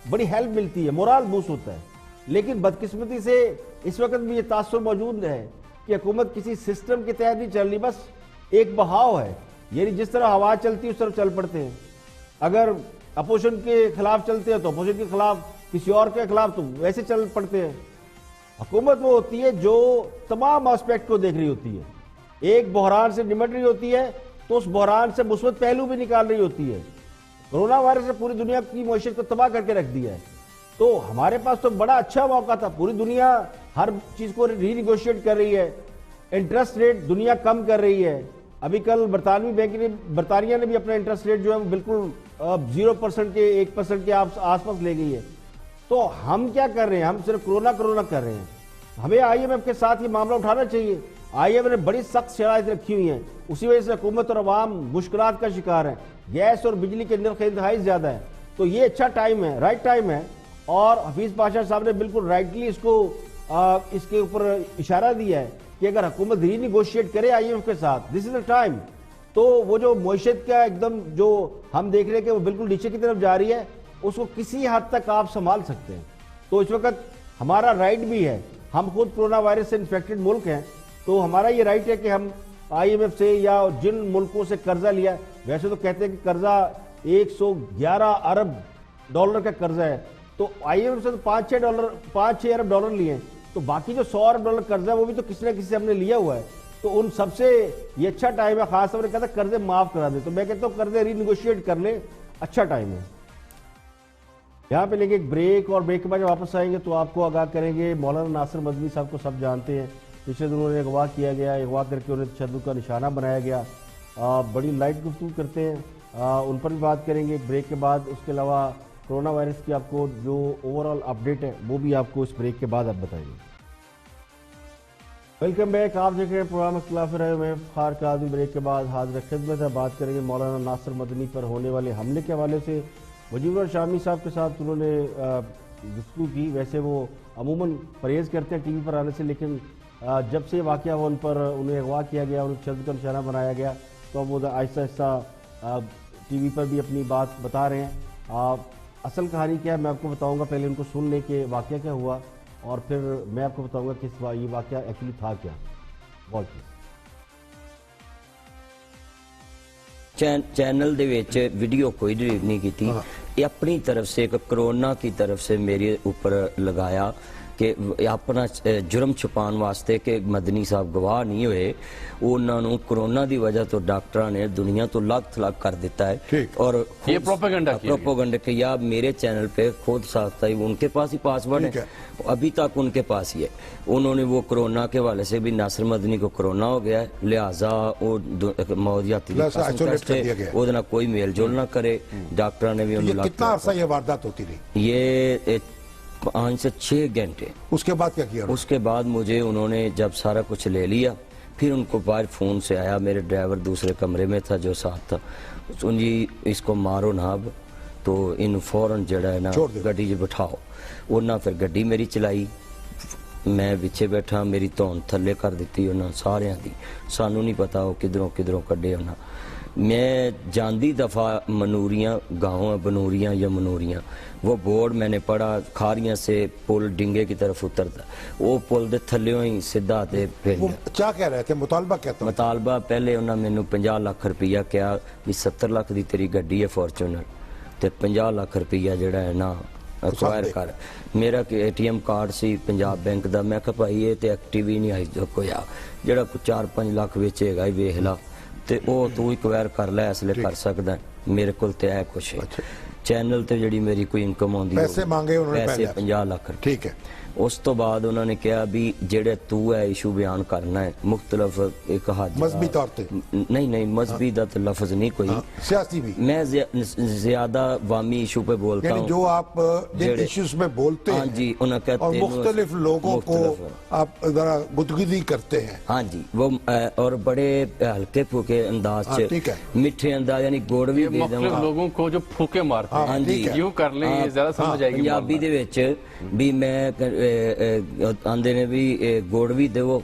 بڑی ہیلپ ملتی ہے، مورال بوسٹ ہوتا ہے۔ لیکن بدقسمتی سے اس وقت بھی یہ تاثر موجود ہے کہ حکومت کسی سسٹم کے تحت نہیں چل رہی، بس ایک بہاؤ ہے، یعنی جس طرح ہوا چلتی ہے اس طرح چل پڑتے ہیں۔ اگر اپوزیشن کے خلاف چلتے ہیں تو اپوزیشن کے خلاف، کسی اور کے خلاف تو ویسے چل پڑتے ہیں۔ حکومت وہ ہوتی ہے جو تمام اسپیکٹ کو دیکھ رہی ہوتی ہے، ایک بحران سے نمٹ رہی ہوتی ہے تو اس بحران سے مثبت پہلو بھی نکال رہی ہوتی ہے۔ کرونا وائرس نے پوری دنیا کی معیشت کو تباہ کر کے رکھ دیا ہے، تو ہمارے پاس تو بڑا اچھا موقع تھا۔ پوری دنیا ہر چیز کو ری نیگوشیٹ کر رہی ہے، انٹرسٹ ریٹ دنیا کم کر رہی ہے۔ ابھی کل برطانیہ نے بھی اپنا انٹرسٹ ریٹ جو ہے بالکل 0% کے 1% کے آس پاس لے گئی ہے۔ تو ہم کیا کر رہے ہیں؟ ہم صرف کرونا کر رہے ہیں۔ ہمیں IMF کے ساتھ یہ معاملہ اٹھانا چاہیے۔ IMF نے بڑی سخت شرائط رکھی ہوئی ہیں، اسی وجہ سے حکومت اور عوام مشکلات کا شکار ہیں، گیس اور بجلی کے نرخ انتہائی زیادہ ہے۔ تو یہ اچھا ٹائم ہے، رائٹ ٹائم ہے، اور حفیظ پاشا صاحب نے بالکل رائٹلی اس کے اوپر اشارہ دیا ہے کہ اگر حکومت ری نیگوشیٹ کرے IMF کے ساتھ، دس از دا ٹائم، تو وہ جو معیشت کا ایک دم جو ہم دیکھ رہے ہیں کہ وہ بالکل نیچے کی طرف جا رہی ہے، اس کو کسی حد تک آپ سنبھال سکتے ہیں۔ تو اس وقت ہمارا رائٹ بھی ہے، ہم خود کرونا وائرس سے انفیکٹڈ ملک ہیں، تو ہمارا یہ رائٹ ہے کہ ہم IMF سے یا جن ملکوں سے قرضہ لیا، ویسے تو کہتے ہیں کہ قرضہ 111 ارب ڈالر کا قرضہ ہے، تو IMF سے تو 5-6 ارب ڈالر لیے ہیں، تو باقی جو 100 ارب ڈالر قرضہ ہے وہ بھی تو کسی نہ کسی سے ہم نے لیا ہوا ہے۔ تو ان سب سے یہ اچھا ٹائم ہے، خاص طور پر کہتا ہے قرضے معاف کرا دیں، تو میں کہتا ہوں قرضے ری نیگوشیٹ کر لیں، اچھا ٹائم ہے۔ یہاں پہ لیں گے ایک بریک، اور بریک کے بعد جب واپس آئیں گے تو آپ کو آگاہ کریں گے مولانا ناصر مدنی صاحب کو سب جانتے ہیں، پچھلے دنوں نے اغوا کیا گیا، اغوا کر کے انہیں تشدد کا نشانہ بنایا گیا، بڑی لائٹ گفتگو کرتے ہیں، ان پر بھی بات کریں گے بریک کے بعد۔ اس کے علاوہ کرونا وائرس کی آپ کو جو اوورآل اپڈیٹ ہے وہ بھی آپ کو اس بریک کے بعد آپ بتائیں گے۔ ویلکم بیک، آپ دیکھ رہے ہیں پروگرام اختلاف رائے میں فخار قادری۔ بریک کے بعد حاضر خدمت ہے، بات کریں گے مولانا ناصر مدنی پر ہونے والے حملے کے حوالے سے۔ وجیب الرحمان شامی صاحب کے ساتھ انہوں نے گفتگو کی، ویسے وہ عموماً پرہیز کرتے ہیں ٹی وی پر آنے سے، لیکن جب سے یہ واقعہ ہوا انہیں اغوا کیا گیا، انہیں تشدد کا نشانہ بنایا گیا، تو اب وہ آہستہ آہستہ ٹی وی پر بھی اپنی بات بتا رہے ہیں۔ اصل کہانی کیا ہے میں آپ کو بتاؤں گا، پہلے ان کو سن لیں کہ واقعہ کیا ہوا، اور پھر میں آپ کو بتاؤں گا کہ یہ واقعہ ایکچولی تھا کیا۔ چینل دے وچ ویڈیو کوئی ڈیلیٹ نہیں کی تھی، یہ اپنی طرف سے ایک کرونا کی طرف سے میرے اوپر لگایا کہ اپنا جرم چھپان واسطے کہ مدنی صاحب گواہ نہیں ہوئے، انہوں نے کرونا دی وجہ تو ڈاکٹراں نے دنیا تو لاکھ تلاک کر دیتا ہے، اور یہ پروپیگنڈا کیا میرے چینل پہ خود ساتھ ہی ان کے پاس ہی پاسورڈ ہے، ابھی تک ان کے پاس ہی ہے۔ انہوں نے وہ کرونا کے حوالے سے بھی ناصر مدنی کو کرونا ہو گیا ہے، لہٰذا وہ موجیاتی وہ کوئی میل جول نہ کرے، ڈاکٹراں نے بھی کتنا عرصہ یہ واردات ہوتی رہی؟ یہ 5 سے 6 گھنٹے۔ اس کے بعد کیا کیا؟ اس کے بعد مجھے انہوں نے جب سارا کچھ لے لیا، پھر ان کو باہر فون سے آیا، میرے ڈرائیور دوسرے کمرے میں تھا جو ساتھ تھا، جی اس کو مارو نہ اب، تو ان فوراً جڑا ہے نا گڈی جی بٹھاؤ، انہاں پھر گڈی میری چلائی، میں ਪਿੱਛੇ ਬੈਠਾ, ਮੇਰੀ ਧੌਣ ਥੱਲੇ ਕਰ ਦਿੱਤੀ ਉਹਨਾਂ ਸਾਰਿਆਂ ਦੀ। ਸਾਨੂੰ ਨਹੀਂ ਪਤਾ ਉਹ ਕਿਧਰੋਂ ਕੱਢੇ ਉਹਨਾਂ। میں جاندی دفعہ منوریاں گاؤں بنوریاں یا منوریاں وہ بورڈ میں نے پڑھا، کھاریاں سے پل ڈنگے کی طرف اترتا، وہ پل دے تھلیوں ہی سدھا تے پھر کیا کہہ رہے تھے؟ مطالبہ کیا تھا؟ مطالبہ پہلے انہوں نے مینوں 50 لاکھ روپیہ کیا بھی 70 لاکھ دی تیری گڈی ہے فارچونر تے 50 لاکھ روپیہ جڑا ہے نا ایکوائر کر۔ میرا اے ٹی ایم کارڈ سی پنجاب بینک دا، میں کہا بھائی یہ تے ایکٹیو ہی نہیں آئی کوئی آ جڑا 4-5 لاکھ ویچے گا ہی ویکھ لا تے او تو ایکوائر کر لے، اس لیے کر سکدا ہے، میرے کول تے ہے کچھ چینل تے جڑی میری کوئی انکم ہوندی پیسے مانگے انہوں نے، پیسے 50 لاکھ۔ ٹھیک ہے، اس تو بعد انہوں نے کہا بھی جڑے تو ہے ایشو بیان کرنا ہے مختلف ایک حاج مذہبی طور تے نہیں مذہبی دا تو لفظ نہیں کوئی، سیاسی بھی میں زیادہ وامی ایشو پہ بولتا ہوں، جو آپ جن ایشوز میں بولتے ہاں جی انہوں کہتے اور مختلف لوگوں کو آپ ذرا گفتگو کرتے ہیں، ہاں جی وہ اور بڑے ہلکے پھوکے انداز سے میٹھے انداز یعنی گوڑ بھی دے دوں مختلف لوگوں کو جو پھوکے مارتے ہیں، ہاں جی یوں کر لیں یہ زیادہ سمجھ آئے گی پنجابی دے وچ بھی میں آندے نے بھی گوڑ بھی دو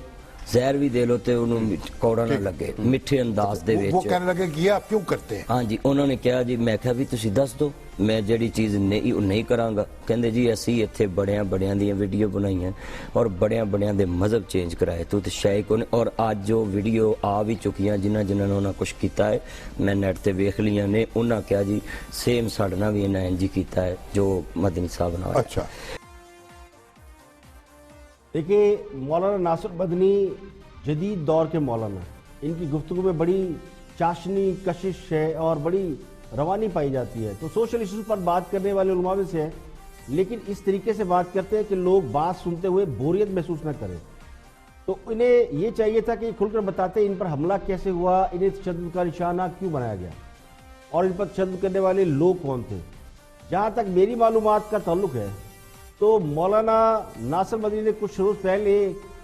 زہر بھی دے لو تے انہوں کوڑا نہ لگے، میٹھے انداز دے وچ وہ کہنے لگے کہ یہ آپ کیوں کرتے ہیں؟ ہاں جی انہوں نے کہا جی میں کہا بھی تسی دس دو میں جڑی چیز نہیں کراں گا، کہندے جی اسی ایتھے بڑیاں دیاں ویڈیو بنائیاں اور بڑیاں دے مذہب چینج کرائے تو شاہی کو، اور آج جو ویڈیو آ بھی چکیاں جنہاں نے انہاں کچھ کیتا ہے میں نیٹ تے ویکھ لیاں نے، انہاں کہا جی سیم ساڈنا بھی انہاں انج کیتا ہے جو مدنی صاحب نے۔ اچھا دیکھیں مولانا ناصر مدنی جدید دور کے مولانا، ان کی گفتگو میں بڑی چاشنی کشش ہے اور بڑی روانی پائی جاتی ہے، تو سوشل ایشوز پر بات کرنے والے علماء میں سے ہیں، لیکن اس طریقے سے بات کرتے ہیں کہ لوگ بات سنتے ہوئے بوریت محسوس نہ کریں۔ تو انہیں یہ چاہیے تھا کہ کھل کر بتاتے ان پر حملہ کیسے ہوا، انہیں تشدد کا نشانہ کیوں بنایا گیا اور ان پر تشدد کرنے والے لوگ کون تھے۔ جہاں تک میری معلومات کا تعلق ہے تو مولانا ناصر مدنی نے کچھ روز پہلے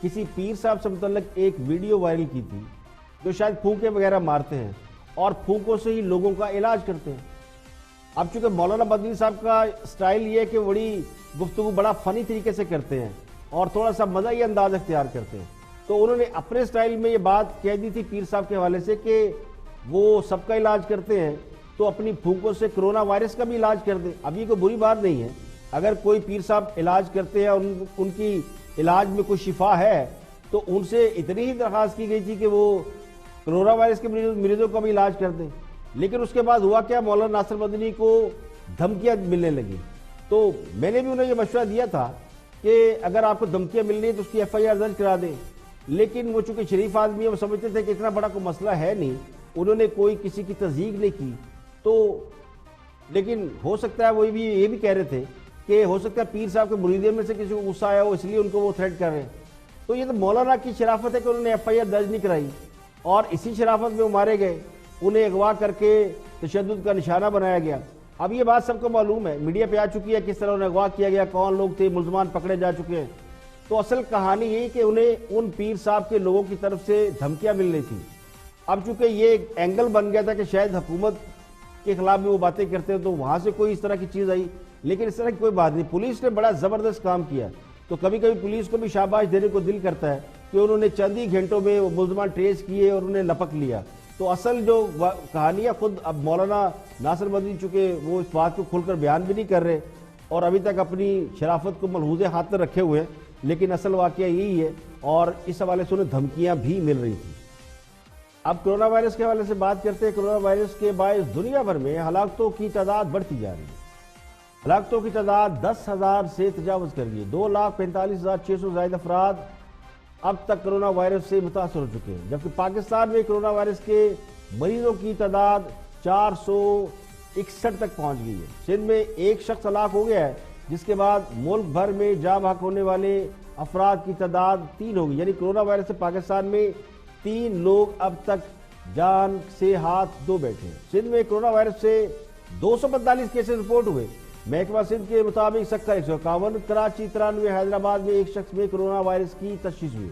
کسی پیر صاحب سے متعلق ایک ویڈیو وائرل کی تھی جو شاید پھونکے وغیرہ مارتے ہیں اور پھونکوں سے ہی لوگوں کا علاج کرتے ہیں۔ اب چونکہ مولانا مدنی صاحب کا سٹائل یہ ہے کہ بڑی گفتگو بڑا فنی طریقے سے کرتے ہیں اور تھوڑا سا مزاحیہ انداز اختیار کرتے ہیں، تو انہوں نے اپنے سٹائل میں یہ بات کہہ دی تھی پیر صاحب کے حوالے سے کہ وہ سب کا علاج کرتے ہیں تو اپنی پھونکوں سے کرونا وائرس کا بھی علاج کر دیں۔ اب یہ کوئی بری بات نہیں ہے، اگر کوئی پیر صاحب علاج کرتے ہیں اور ان کی علاج میں کوئی شفا ہے تو ان سے اتنی ہی درخواست کی گئی تھی کہ وہ کرونا وائرس کے مریضوں کا بھی علاج کر دیں، لیکن اس کے بعد ہوا کیا، مولانا ناصر مدنی کو دھمکیاں ملنے لگی۔ تو میں نے بھی انہیں یہ مشورہ دیا تھا کہ اگر آپ کو دھمکیاں مل رہی ہیں تو اس کی ایف آئی آر درج کرا دیں، لیکن وہ چونکہ شریف آدمی ہے وہ سمجھتے تھے کہ اتنا بڑا کوئی مسئلہ ہے نہیں، انہوں نے کوئی کسی کی تصدیق نہیں کی، تو لیکن ہو سکتا ہے وہ یہ بھی کہہ رہے تھے کہ ہو سکتا ہے پیر صاحب کے مریدوں میں سے کسی کو غصہ آیا ہو اس لیے ان کو وہ تھریٹ کر رہے ہیں۔ تو یہ تو مولانا کی شرافت ہے کہ انہوں نے ایف آئی آر درج نہیں کرائی اور اسی شرافت میں وہ مارے گئے، انہیں اغوا کر کے تشدد کا نشانہ بنایا گیا۔ اب یہ بات سب کو معلوم ہے، میڈیا پہ آ چکی ہے کس طرح انہیں اغوا کیا گیا، کون لوگ تھے، ملزمان پکڑے جا چکے ہیں۔ تو اصل کہانی یہ کہ انہیں ان پیر صاحب کے لوگوں کی طرف سے دھمکیاں مل رہی تھی۔ اب چونکہ یہ ایک اینگل بن گیا تھا کہ شاید حکومت کے خلاف بھی وہ باتیں کرتے ہیں تو وہاں سے کوئی اس طرح کی چیز آئی، لیکن اس طرح کی کوئی بات نہیں۔ پولیس نے بڑا زبردست کام کیا، تو کبھی کبھی پولیس کو بھی شاباش دینے کو دل کرتا ہے کہ انہوں نے چند ہی گھنٹوں میں ملزمان ٹریس کیے اور انہیں لپک لیا۔ تو اصل جو کہانی ہے خود اب مولانا ناصر مدنی چونکہ وہ اس بات کو کھل کر بیان بھی نہیں کر رہے اور ابھی تک اپنی شرافت کو ملحوظ ہاتھ میں رکھے ہوئے ہیں، لیکن اصل واقعہ یہی ہے اور اس حوالے سے انہیں دھمکیاں بھی مل رہی تھیں۔ اب کرونا وائرس کے حوالے سے بات کرتے ہیں۔ کرونا وائرس کے باعث دنیا بھر میں ہلاکتوں کی تعداد بڑھتی جا رہی ہے، ہلاکتوں کی تعداد 10,000 سے تجاوز کر گئی ہے۔ 2,45,600 زائد افراد اب تک کرونا وائرس سے متاثر ہو چکے ہیں، جبکہ پاکستان میں کرونا وائرس کے مریضوں کی تعداد 461 تک پہنچ گئی ہے۔ سندھ میں ایک شخص ہلاک ہو گیا ہے، جس کے بعد ملک بھر میں جاں بحق ہونے والے افراد کی تعداد 3 ہو گئی، یعنی کرونا وائرس سے پاکستان میں 3 لوگ اب تک جان سے ہاتھ دھو بیٹھے ہیں۔ سندھ میں کرونا وائرس سے 245 کیسز رپورٹ ہوئے۔ محکمہ سندھ کے مطابق سکر 151، کراچی 93، حیدرآباد میں ایک شخص میں کرونا وائرس کی تشخیص ہوئی۔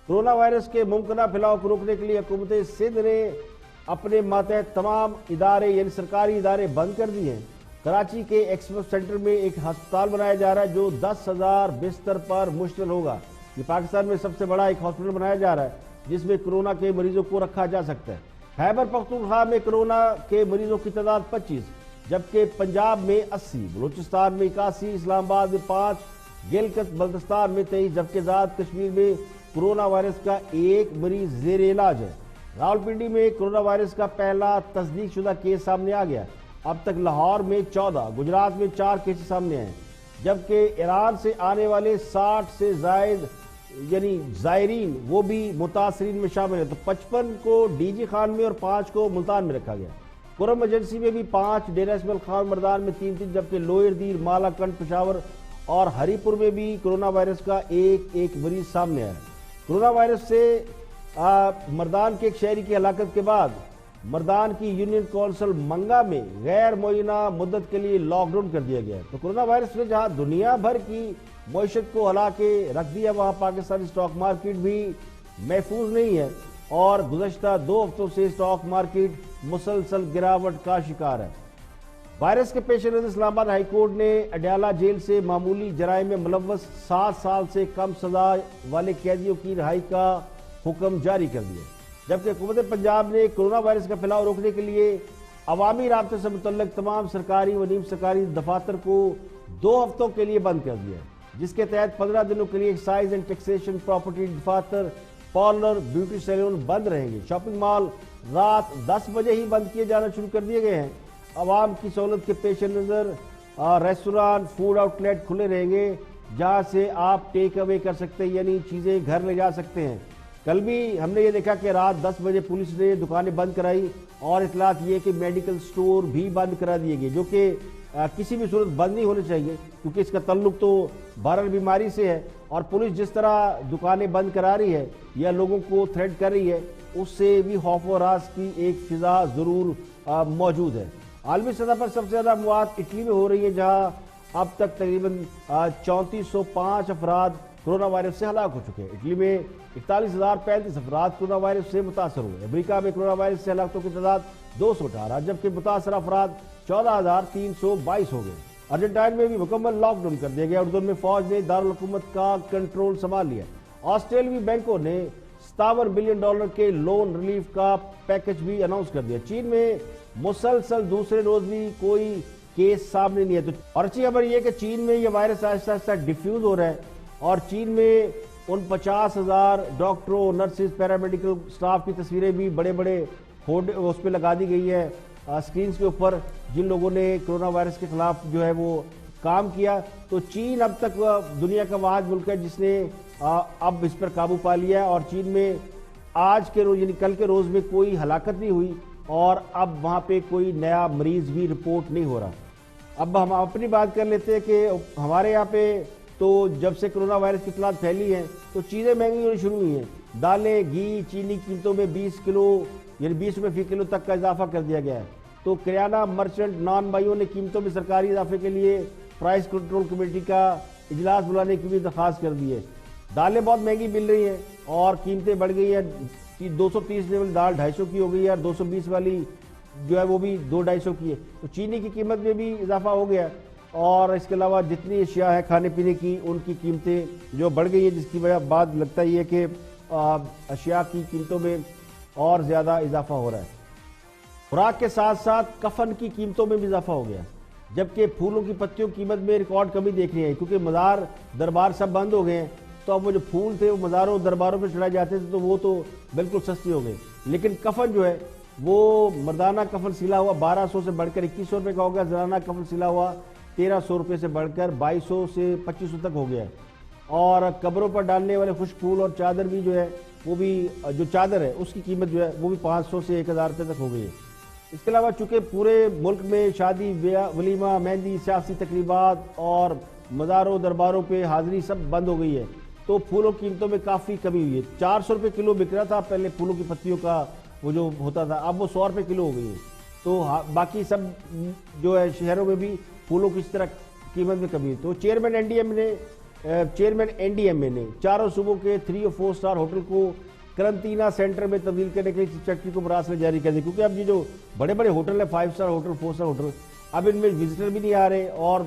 کرونا وائرس کے ممکنہ پھیلاؤ کو روکنے کے لیے حکومت سندھ نے اپنے ماتحت تمام ادارے یعنی سرکاری ادارے بند کر دیے ہیں۔ کراچی کے ایکسپو سینٹر میں ایک ہسپتال بنایا جا رہا ہے جو 10,000 بستر پر مشتمل ہوگا۔ یہ پاکستان میں سب سے بڑا ایک ہاسپٹل بنایا جا رہا ہے جس میں کورونا کے مریضوں کو رکھا جا سکتا ہے۔ خیبر پختونخوا میں کورونا کے مریضوں کی تعداد 25، جبکہ پنجاب میں 80، بلوچستان میں 81، اسلام آباد میں 5، گلگت بلتستان میں 23، جبکہ آزاد کشمیر میں کورونا وائرس کا ایک مریض زیر علاج ہے۔ راولپنڈی میں کورونا وائرس کا پہلا تصدیق شدہ کیس سامنے آ گیا۔ اب تک لاہور میں 14، گجرات میں 4 کیس سامنے آئے، جبکہ ایران سے آنے والے 60 سے زائد یعنی زائرین وہ بھی متاثرین میں شامل ہیں۔ تو 55 کو ڈی جی خان میں اور 5 کو ملتان میں رکھا گیا۔ کرم ایجنسی میں بھی 5، ڈیرہ اسماعیل خان مردان میں 3، جبکہ لوئر دیر، مالا کنڈ، پشاور اور ہری پور میں بھی کورونا وائرس کا ایک مریض سامنے آیا۔ کورونا وائرس سے مردان کے ایک شہری کی ہلاکت کے بعد مردان کی یونین کونسل منگا میں غیر معینہ مدت کے لیے لاک ڈاؤن کر دیا گیا ہے۔ تو کورونا وائرس نے جہاں دنیا بھر کی معیشت کو ہلا کے رکھ دیا، وہاں پاکستانی اسٹاک مارکیٹ بھی محفوظ نہیں ہے اور گزشتہ 2 ہفتوں سے اسٹاک مارکیٹ مسلسل گراوٹ کا شکار ہے۔ وائرس کے پیش نظر اسلام آباد ہائی کورٹ نے اڈیالہ جیل سے معمولی جرائم میں ملوث 7 سال سے کم سزا والے قیدیوں کی رہائی کا حکم جاری کر دیا، جبکہ حکومت پنجاب نے کورونا وائرس کا پھیلاؤ روکنے کے لیے عوامی رابطے سے متعلق تمام سرکاری و نیم سرکاری دفاتر کو 2 ہفتوں کے لیے بند کر دیا، جس کے تحت 15 دنوں کے لیے ایکسائز اینڈ ٹیکسیشن پراپرٹی دفاتر، پارلر، بیوٹی سیلون بند رہیں گے۔ شاپنگ مال رات 10 بجے ہی بند کیے جانا شروع کر دیے گئے ہیں۔ عوام کی سہولت کے پیش نظر ریسٹوران، فوڈ آؤٹ لیٹ کھلے رہیں گے جہاں سے آپ ٹیک اوے کر سکتے ہیں، یعنی چیزیں گھر لے جا سکتے ہیں۔ کل بھی ہم نے یہ دیکھا کہ رات 10 بجے پولیس نے دکانیں بند کرائی اور اطلاعات یہ کہ میڈیکل سٹور بھی بند کرا دیے گئے، جو کہ کسی بھی صورت بند نہیں ہونے چاہیے کیونکہ اس کا تعلق تو بہرحال بیماری سے ہے، اور پولیس جس طرح دکانیں بند کرا رہی ہے یا لوگوں کو تھریٹ کر رہی ہے اس سے بھی خوف و ہراس کی ایک فضا ضرور موجود ہے۔ عالمی سطح پر سب سے زیادہ اموات اٹلی میں ہو رہی ہے، جہاں اب تک تقریباً 3405 افراد کورونا وائرس سے ہلاک ہو چکے ہیں۔ اٹلی میں 41,035 افراد کورونا وائرس سے متاثر ہوئے۔ امریکہ میں کورونا وائرس سے ہلاکتوں کی تعداد 218، جبکہ متاثرہ افراد 14,322 ہو گئے۔ ارجنٹائن میں بھی مکمل لاک ڈاؤن کر دیا گیا۔ اردن میں فوج نے دارالحکومت کا کنٹرول سنبھال لیا۔ آسٹریلوی بینکوں نے $57 بلین کے لون ریلیف کا پیکج بھی اناؤنس کر دیا۔ چین میں مسلسل دوسرے روز بھی کوئی کیس سامنے نہیں ہے۔ اور اچھی خبر یہ کہ چین میں یہ وائرس آہستہ آہستہ ڈیفیوز ہو رہا ہے اور چین میں ان 50,000 ڈاکٹروں، نرسز، پیرامیڈیکل سٹاف کی تصویریں بھی بڑے بڑے اس پہ لگا دی گئی ہے سکرینز کے اوپر، جن لوگوں نے کورونا وائرس کے خلاف جو ہے وہ کام کیا۔ تو چین اب تک دنیا کا واحد ملک ہے جس نے اب اس پر قابو پا لیا ہے، اور چین میں آج کے روز یعنی کل کے روز میں کوئی ہلاکت نہیں ہوئی اور اب وہاں پہ کوئی نیا مریض بھی رپورٹ نہیں ہو رہا۔ اب ہم اپنی بات کر لیتے ہیں کہ ہمارے یہاں پہ تو جب سے کورونا وائرس کی اطلاعات پھیلی ہیں تو چیزیں مہنگی ہونی شروع ہوئی ہیں۔ دالیں، گھی، چینی قیمتوں میں 20 روپے فی کلو تک کا اضافہ کر دیا گیا ہے۔ تو کریانہ مرچنٹ نان بھائیوں نے قیمتوں میں سرکاری اضافے کے لیے پرائس کنٹرول کمیٹی کا اجلاس بلانے کی بھی درخواست کر دی ہے۔ دالیں بہت مہنگی مل رہی ہیں اور قیمتیں بڑھ گئی ہیں۔ 230 والی دال 250 کی ہو گئی ہے اور 220 والی جو ہے وہ بھی 200-250 کی ہے۔ تو چینی کی قیمت میں بھی اضافہ ہو گیا ہے، اور اس کے علاوہ جتنی اشیاء ہے کھانے پینے کی ان کی قیمتیں جو بڑھ گئی ہیں، جس کی وجہ بعد لگتا ہی ہے کہ اشیاء کی قیمتوں میں اور زیادہ اضافہ ہو رہا ہے۔ خوراک کے ساتھ ساتھ کفن کی قیمتوں میں بھی اضافہ ہو گیا، جبکہ پھولوں کی پتیوں کی قیمت میں ریکارڈ کمی دیکھنی ہے کیونکہ مزار دربار سب بند ہو گئے ہیں۔ تو اب وہ جو پھول تھے وہ مزاروں درباروں پہ چڑھائے جاتے تھے تو وہ تو بالکل سستی ہو گئی، لیکن کفن جو ہے وہ مردانہ کفن سلا ہوا 1200 سے بڑھ کر 2100 روپے کا ہو گیا، زنانہ کفن سلا ہوا 1300 روپے سے بڑھ کر 2200 سے 2500 تک ہو گیا ہے۔ اور قبروں پر ڈالنے والے خشک پھول اور چادر بھی جو ہے وہ بھی جو چادر ہے اس کی قیمت جو ہے وہ بھی 500 سے 1000 روپے تک ہو گئی ہے۔ اس کے علاوہ چونکہ پورے ملک میں شادی، ولیمہ، مہندی، سیاسی تقریبات اور مزاروں درباروں پہ حاضری سب بند ہو گئی ہے، تو پھولوں کی قیمتوں میں کافی کمی ہوئی ہے۔ 400 روپے کلو بک رہا تھا پہلے پھولوں کی پتیوں کا وہ جو ہوتا تھا، اب وہ 100 روپے کلو ہو گئی ہے۔ تو باقی سب جو ہے شہروں میں بھی پھولوں کی اس طرح قیمت میں کمی ہے۔ تو چیئرمین این ڈی ایم اے نے چاروں صوبوں کے 3 اور 4 سٹار ہوٹل کو کرنٹینہ سینٹر میں تبدیل کرنے کے لیے سیکرٹری کو مراسلے جاری کر دی، کیونکہ اب یہ جو بڑے بڑے ہوٹل ہیں 5 سٹار ہوٹل، 4 سٹار ہوٹل، اب ان میں وزٹر بھی نہیں آ رہے اور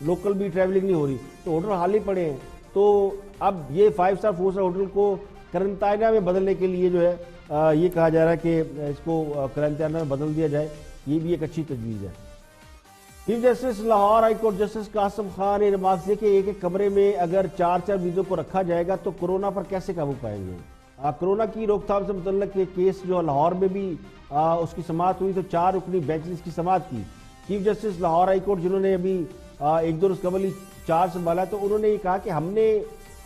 لوکل بھی ٹریولنگ نہیں ہو رہی، تو ہوٹل خالی پڑے ہیں۔ تو اب یہ 5 اسٹار 4 اسٹار ہوٹل کو کرنٹائنا میں بدلنے کے لیے جو ہے یہ کہا جا رہا ہے کہ اس کو کرنٹائنا میں بدل دیا جائے. یہ بھی ایک اچھی تجویز ہے. Chief justice Lahore high court justice Qasim Khan نے ریمارک دیا کہ ایک ایک کمرے میں اگر 4 مریضوں کو رکھا جائے گا تو کورونا پر کیسے قابو پائیں گے. کورونا کی روک تھام سے متعلق کیس جو لاہور میں بھی اس کی سماعت ہوئی تو 4 رکنی بینچ نے اس کی سماعت کی. Chief justice Lahore high court جنہوں نے ابھی 1-2 روز قبل چارج سنبھالا تو انہوں نے یہ کہا کہ ہم نے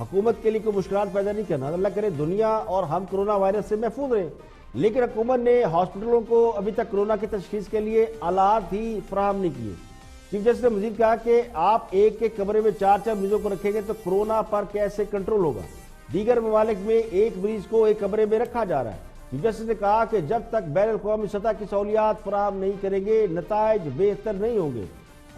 حکومت کے لیے کوئی مشکلات پیدا نہیں کرنا. اللہ کرے دنیا اور ہم کورونا وائرس سے محفوظ رہیں, لیکن حکومت نے ہاسپٹلوں کو ابھی تک کورونا کی تشخیص کے لیے آلات ہی فراہم نہیں کیے. چیف جسٹس نے مزید کہا کہ آپ ایک ایک کمرے میں 4 مریضوں کو رکھیں گے تو کورونا پر کیسے کنٹرول ہوگا. دیگر ممالک میں ایک مریض کو ایک کمرے میں رکھا جا رہا ہے. چیف جسٹس نے کہا کہ جب تک بین الاقوامی سطح کی سہولیات فراہم نہیں کریں گے نتائج بہتر نہیں ہوں گے.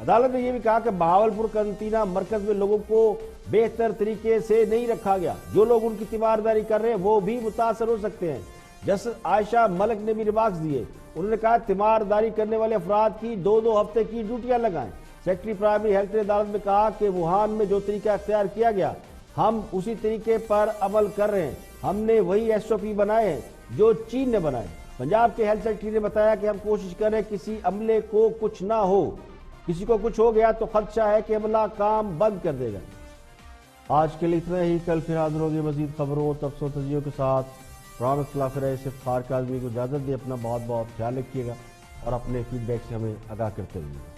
عدالت نے یہ بھی کہا کہ بہاولپور قرنطینہ مرکز میں لوگوں کو بہتر طریقے سے نہیں رکھا گیا. جو لوگ ان کی تیمارداری کر رہے ہیں وہ بھی متاثر ہو سکتے ہیں. جسٹس عائشہ ملک نے بھی ریمارکس دیے. انہوں نے کہا تیمارداری کرنے والے افراد کی 2 ہفتے کی ڈیوٹیاں لگائیں. سیکرٹری پرائمری ہیلتھ نے عدالت میں کہا کہ ووہان میں جو طریقہ اختیار کیا گیا ہم اسی طریقے پر عمل کر رہے ہیں. ہم نے وہی SOP بنائے ہیں جو چین نے بنائے. پنجاب کے ہیلتھ سیکرٹری نے بتایا کہ ہم کوشش کریں کسی عملے کو کچھ نہ ہو. کسی کو کچھ ہو گیا تو خدشہ ہے کہ عملہ کام بند کر دے گا. آج کے لیے اتنا ہی. کل پھر حاضر ہوگی مزید خبروں تبصروں تجزیوں کے ساتھ. پروگرام اختلاف رہے صرف خار کاظمی کو اجازت دے. اپنا بہت بہت خیال رکھیے گا اور اپنے فیڈ بیک سے ہمیں آگاہ کرتے رہیے.